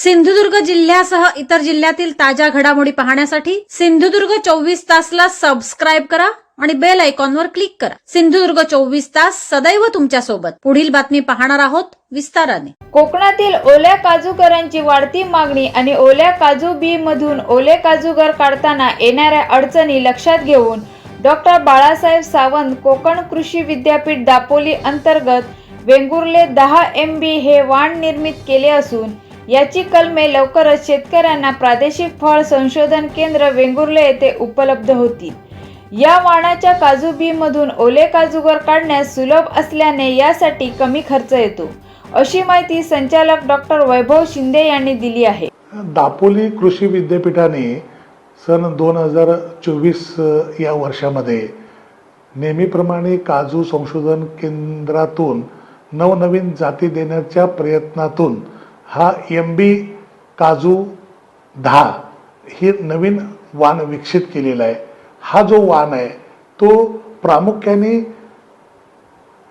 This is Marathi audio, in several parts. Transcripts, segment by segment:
सिंधुदुर्ग जिल्ह्यासह इतर जिल्ह्यातील ताज्या घडामोडी पाहण्यासाठी सिंधुदुर्ग 24 तासला सबस्क्राइब करा आणि बेल आयकॉनवर क्लिक करा। सिंधुदुर्ग 24 तास सदैव तुमच्या सोबत। पुढील बातमी पाहणार आहोत विस्ताराने। कोकणातील ओल्या काजूगरांची वाढती मागणी आणि ओल्या काजू बी मधून ओले काजूगर काढताना येणाऱ्या अडचणी लक्षात घेऊन डॉक्टर बाळासाहेब सावंत कोकण कृषी विद्यापीठ दापोली अंतर्गत वेंगुर्ले 10 MB हे वाण निर्मित केले असून याची कलमे लवकरच शेतकऱ्यांना प्रादेशिक फळ संशोधन केंद्र वेंगुर्ले येथे उपलब्ध होतील। या वाणाच्या काजू बी मधून ओले काजूगर काढण्यास सुलभ असल्याने यासाठी कमी खर्च येतो, अशी माहिती संचालक डॉक्टर वैभव शिंदे यांनी दिली आहे। दापोली कृषी विद्यापीठाने सन 2024 या वर्षामध्ये नेहमीप्रमाणे काजू संशोधन केंद्रातून नवनवीन जाती देण्याच्या प्रयत्नातून हा MB काजू 10 हे नवीन वाण विकसित केलेला आहे। हा जो वाण आहे तो प्रामुख्याने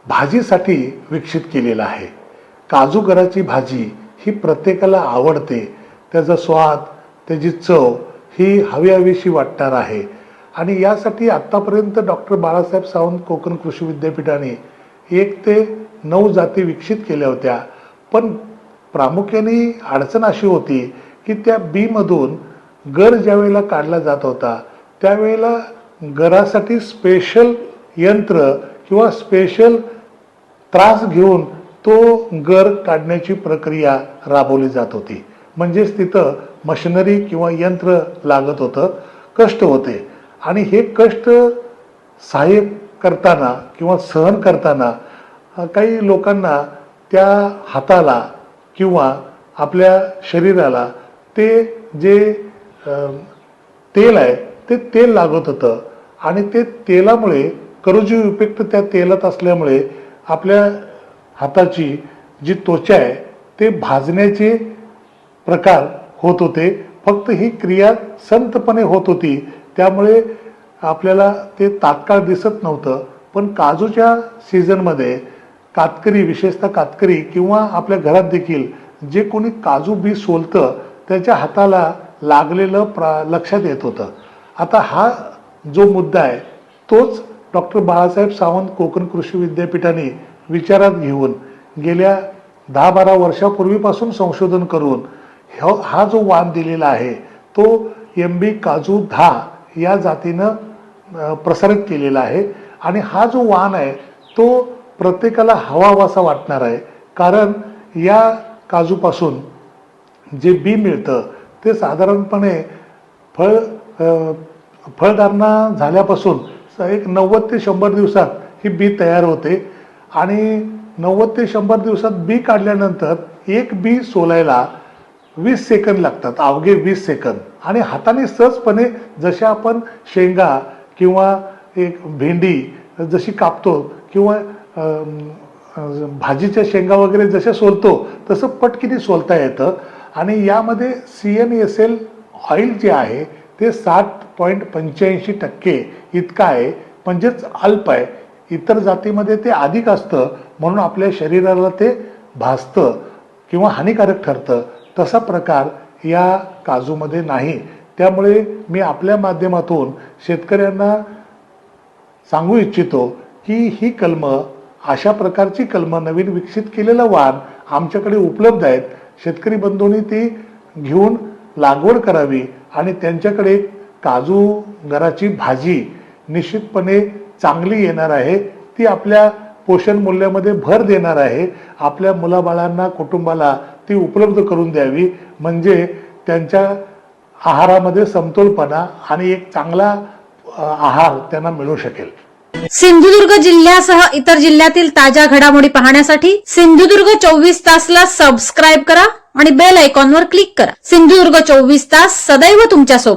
भाजीसाठी विकसित केलेला आहे। काजूगराची भाजी ही प्रत्येकाला आवडते, त्याचा स्वाद, त्याची चव ही हवीहवीशी वाटणार आहे आणि यासाठी आत्तापर्यंत डॉक्टर बाळासाहेब सावंत कोकण कृषी विद्यापीठाने 1 ते 9 जाती विकसित केल्या होत्या। पण प्रामुख्याने अडचण अशी होती की त्या बीमधून गर ज्यावेळेला काढला जात होता त्यावेळेला गरासाठी स्पेशल यंत्र किंवा स्पेशल त्रास घेऊन तो गर काढण्याची प्रक्रिया राबवली जात होती। म्हणजेच तिथं मशिनरी किंवा यंत्र लागत होतं, कष्ट होते आणि हे कष्ट सहाय्य करताना किंवा सहन करताना काही लोकांना त्या हाताला किंवा आपल्या शरीराला ते जे तेल आहे ते तेल लागत होतं आणि ते तेलामुळे करोजिव्ह इफेक्ट त्या तेलात असल्यामुळे आपल्या हाताची जी त्वचा आहे ते भाजण्याचे प्रकार होत होते। फक्त ही क्रिया संतपणे होत होती, त्यामुळे आपल्याला ते तात्काळ दिसत नव्हतं। पण काजूच्या सीझनमध्ये कातकरी, विशेषतः कातकरी किंवा आपल्या घरात देखील जे कोणी काजू बी सोलतं त्याच्या हाताला लागलेलं लक्षात येत होतं। आता हा जो मुद्दा आहे तोच डॉक्टर बाळासाहेब सावंत कोकण कृषी विद्यापीठाने विचारात घेऊन गेल्या 10-12 वर्षापूर्वीपासून संशोधन करून हा जो वाण दिलेला आहे तो MB काजू 10 या जातीनं प्रसारित केलेला आहे आणि हा जो वाण आहे तो प्रत्येकाला हवाहवासा वाटणार आहे। कारण या काजूपासून जे बी मिळतं ते साधारणपणे फळधारणा झाल्यापासून एक 90 ते 100 दिवसात ही बी तयार होते आणि 90 ते 100 दिवसात बी काढल्यानंतर एक बी सोलायला 20 सेकंद लागतात, अवघे 20 सेकंद। आणि हाताने सहजपणे जशा आपण शेंगा किंवा एक भेंडी जशी कापतो किंवा भाजीच्या शेंगा वगैरे जशा सोलतो तसं पटकिनी सोलता येतं आणि यामध्ये CNSL ऑइल जे आहे ते 60.85% इतकं आहे, म्हणजेच अल्प आहे। इतर जातीमध्ये ते अधिक असतं म्हणून आपल्या शरीराला ते भाजतं किंवा हानिकारक ठरतं, तसा प्रकार या काजूमध्ये नाही। त्यामुळे मी आपल्या माध्यमातून शेतकऱ्यांना सांगू इच्छितो की ही कलमं, अशा प्रकारची कलमं नवीन विकसित केलेलं वाण आमच्याकडे उपलब्ध आहेत। शेतकरी बंधूंनी ती घेऊन लागवड करावी आणि त्यांच्याकडे काजू गराची भाजी निश्चितपणे चांगली येणार आहे। ती आपल्या पोषण मूल्यामध्ये भर देणार आहे। आपल्या मुलाबाळांना, कुटुंबाला ती उपलब्ध करून द्यावी, म्हणजे त्यांच्या आहारामध्ये समतोलपणा आणि एक चांगला आहार त्यांना मिळू शकेल। सिंधुदुर्ग जिल्ह्यासह इतर जिल्ह्यातील ताज्या घडामोडी पाहण्यासाठी सिंधुदुर्ग 24 तासला सबस्क्राइब करा आणि बेल आयकॉनवर क्लिक करा। सिंधुदुर्ग 24 तास सदैव तुमच्या सोबत।